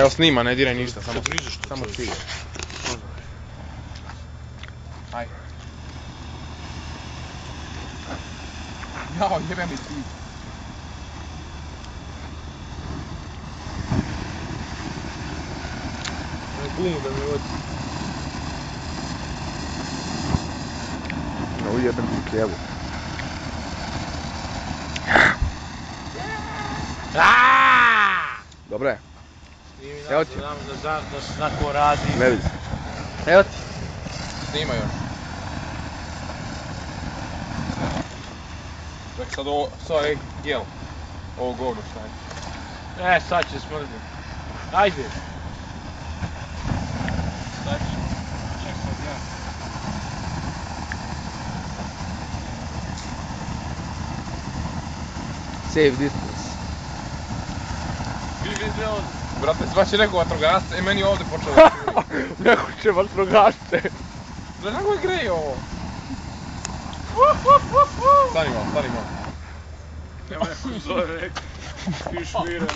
Evo snima, ne diraj ništa, samo cilj. Aj. Jao, jebem mi cilj. Gumu da mi vodi. No, ujebem ti kljevu. Dobre. Evo ti. Da se zna ko radi. Ne vidi. Evo ti. Snima još. Ček sad ovo, sad je gel. Ovo govno šta je. Sad će smrdi. Ajde. Sad će. Ček sad ja. Safe distance. Vidite ovdje. Brate, svači neko vatrogasce i meni ovdje počelo da čuri. Neko će vatrogasce. Da kako je grej ovo? Stani malo, stani malo. Evo neko zove, piš mire,